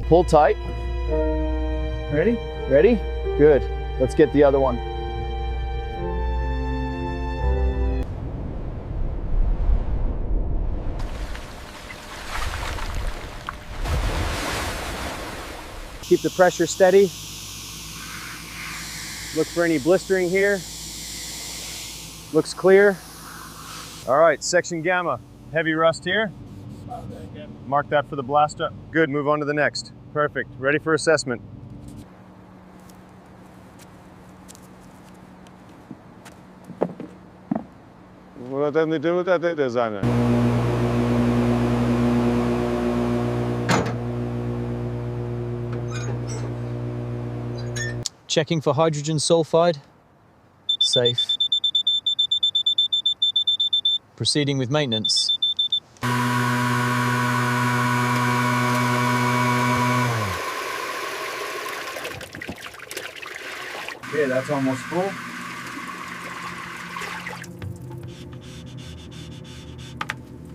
Pull tight. Ready? Ready? Good. Let's get the other one. Keep the pressure steady. Look for any blistering here. Looks clear. All right, section gamma. Heavy rust here. Mark that for the blaster. Good, move on to the next. Perfect, ready for assessment. What have to do with that designer? Checking for hydrogen sulfide. Safe. Proceeding with maintenance. Okay, that's almost full.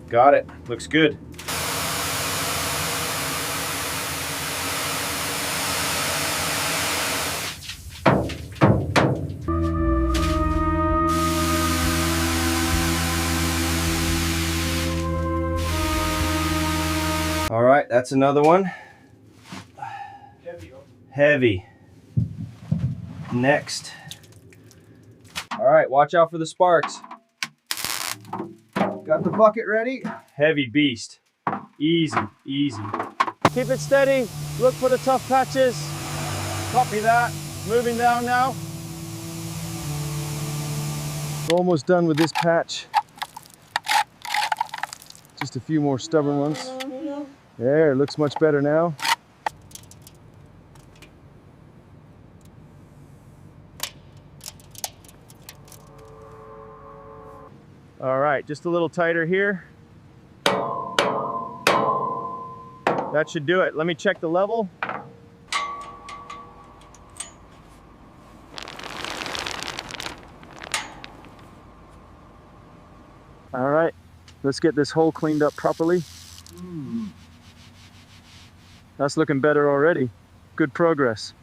Got it, looks good. All right, that's another one. Heavy. Next. All right, watch out for the sparks. Got the bucket ready. Heavy beast. Easy, easy. Keep it steady. Look for the tough patches. Copy that. Moving down now. Almost done with this patch. Just a few more stubborn ones. There, looks much better now. All right, just a little tighter here. That should do it. Let me check the level. All right, let's get this hole cleaned up properly. That's looking better already. Good progress.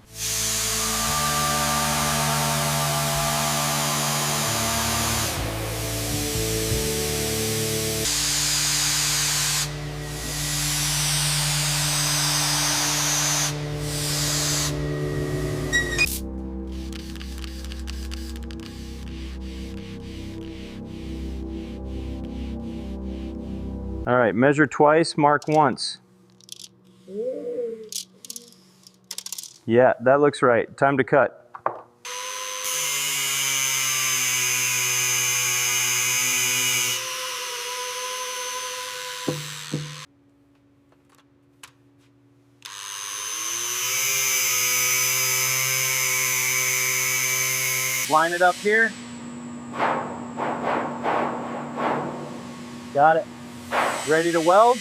All right, measure twice, mark once. Yeah, that looks right. Time to cut. Line it up here. Got it. Ready to weld?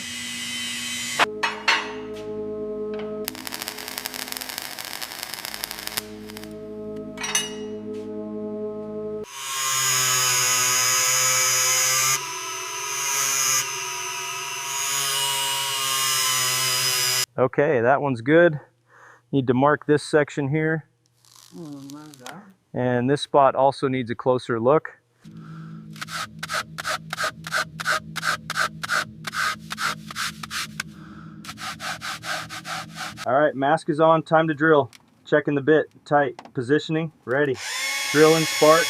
Okay, that one's good. Need to mark this section here. And this spot also needs a closer look. All right, mask is on, time to drill. Checking the bit, tight, positioning, ready. Drilling, spark,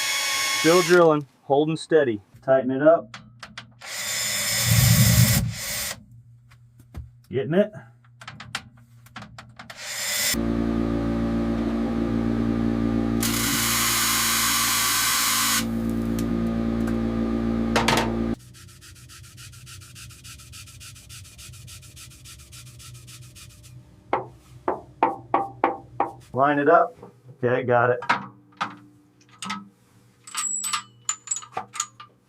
still drilling, holding steady. Tighten it up. Getting it? Line it up. Okay, got it.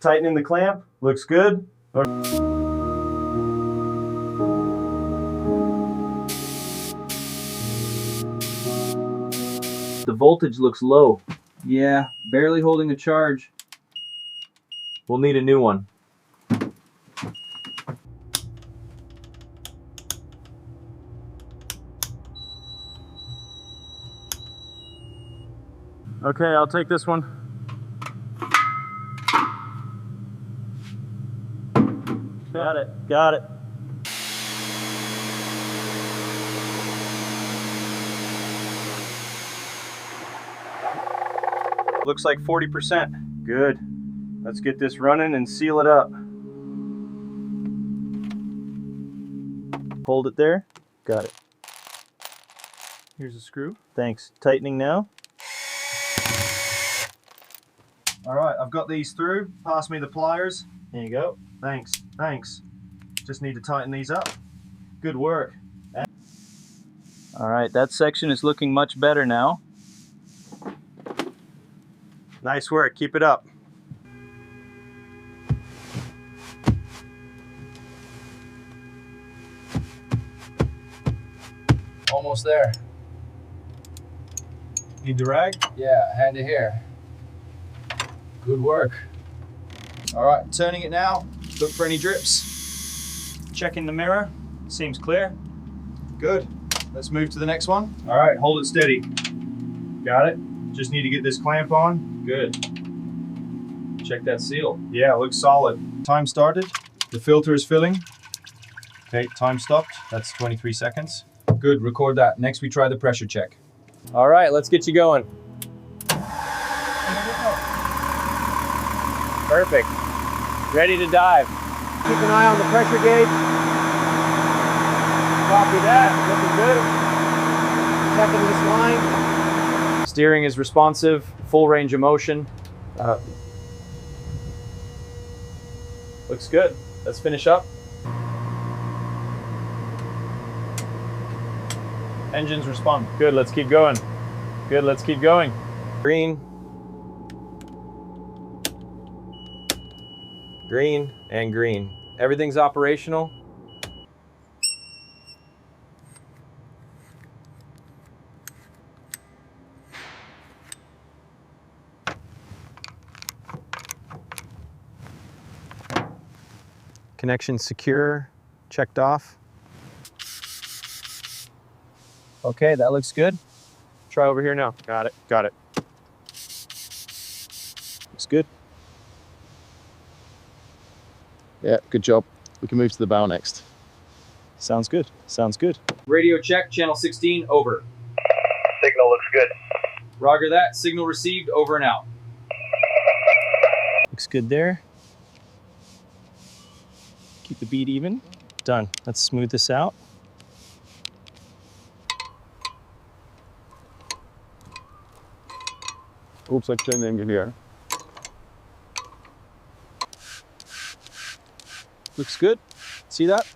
Tightening the clamp. Looks good. The voltage looks low. Yeah, barely holding a charge. We'll need a new one. Okay, I'll take this one. Got it, got it. Looks like 40%. Good. Let's get this running and seal it up. Hold it there. Got it. Here's a screw. Thanks. Tightening now. All right, I've got these through. Pass me the pliers. There you go. Thanks, thanks. Just need to tighten these up. Good work. All right, that section is looking much better now. Nice work, keep it up. Almost there. Need the rag? Yeah, hand it here. Good work. All right, turning it now. Look for any drips. Checking the mirror. Seems clear. Good. Let's move to the next one. All right, hold it steady. Got it? Just need to get this clamp on. Good. Check that seal. Yeah, looks solid. Time started. The filter is filling. Okay, time stopped. That's 23 seconds. Good, record that. Next we try the pressure check. All right, let's get you going. Perfect. Ready to dive. Keep an eye on the pressure gauge. Copy that, looking good. Checking this line. Steering is responsive, full range of motion. Looks good. Let's finish up. Engines respond. Good, let's keep going. Good, let's keep going. Green. Green and green. Everything's operational. Connection secure, checked off. Okay, that looks good. Try over here now. Got it, got it. Looks good. Yeah, good job. We can move to the bow next. Sounds good. Sounds good. Radio check, channel 16, over. Signal looks good. Roger that, signal received, over and out. Looks good there. Keep the bead even. Done. Let's smooth this out. Oops, I turned the engine here. Looks good. See that?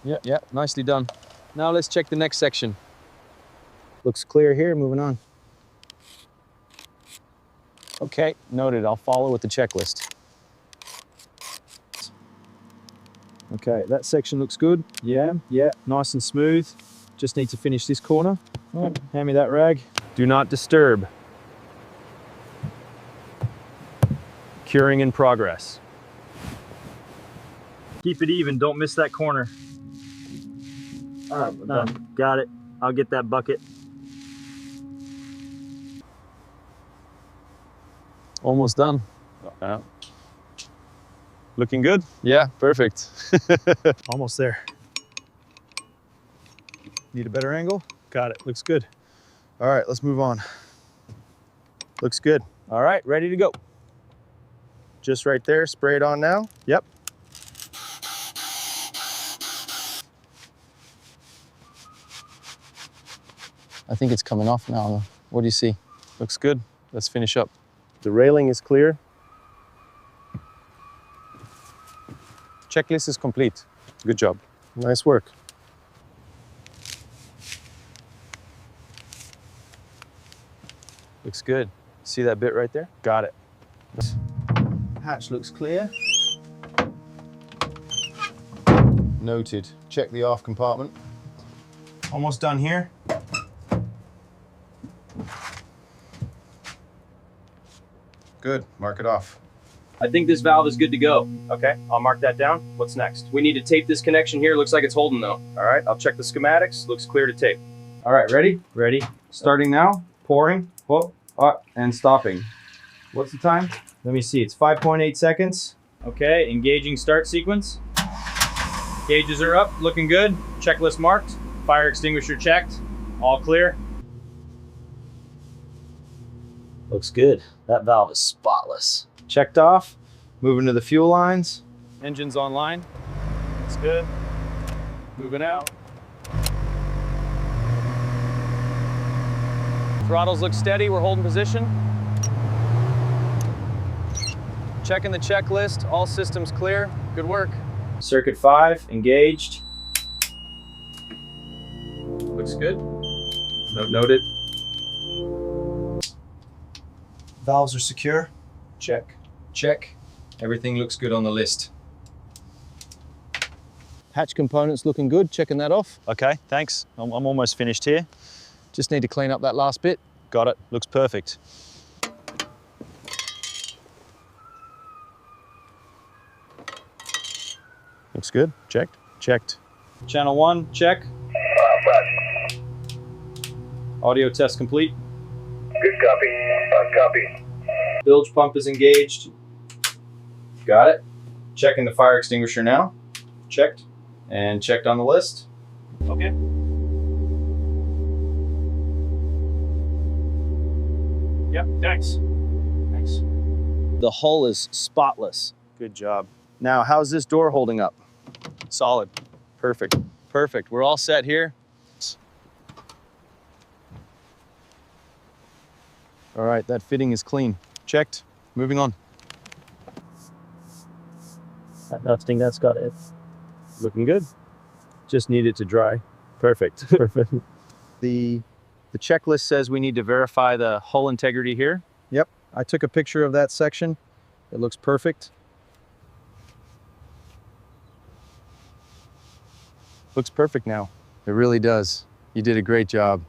Yeah, nicely done. Now let's check the next section. Looks clear here, moving on. Okay, noted. I'll follow with the checklist. Okay, that section looks good. Yeah, nice and smooth. Just need to finish this corner. Oh, hand me that rag. Do not disturb. Curing in progress. Keep it even, don't miss that corner. Got it. I'll get that bucket. Almost done. Yeah. Looking good? Yeah, perfect. Almost there. Need a better angle? Got it. Looks good. All right, let's move on. Looks good. All right, ready to go. Just right there, spray it on now. Yep. I think it's coming off now. What do you see? Looks good. Let's finish up. The railing is clear. Checklist is complete. Good job. Nice work. Looks good. See that bit right there? Got it. Hatch looks clear. Noted. Check the aft compartment. Almost done here. Good, mark it off. I think this valve is good to go. Okay, I'll mark that down. What's next? We need to tape this connection here. Looks like it's holding though. All right, I'll check the schematics. Looks clear to tape. All right, ready? Ready? Starting now. Pouring. Whoa. Oh, and stopping. What's the time? Let me see, it's 5.8 seconds. Okay, engaging start sequence. Gauges are up, looking good. Checklist marked. Fire extinguisher checked. All clear. Looks good. That valve is spotless. Checked off. Moving to the fuel lines. Engine's online. Looks good. Moving out. Throttles look steady, we're holding position. Checking the checklist, all systems clear. Good work. Circuit 5, engaged. Looks good. Note noted. Valves are secure. Check. Check. Everything looks good on the list. Hatch components looking good, checking that off. Okay, thanks. I'm almost finished here. Just need to clean up that last bit. Got it, looks perfect. Looks good, checked. Checked. Channel 1, check. Audio test complete. Good copy. Copy. Bilge pump is engaged. Got it. Checking the fire extinguisher now. Checked. And checked on the list. Okay. Yep, thanks. Thanks. The hull is spotless. Good job. Now, how's this door holding up? Solid. Perfect. Perfect. We're all set here. All right, that fitting is clean. Checked. Moving on. I think that's got it. Looking good. Just need it to dry. Perfect. Perfect. The checklist says we need to verify the hull integrity here. Yep, I took a picture of that section. It looks perfect. Looks perfect now. It really does. You did a great job.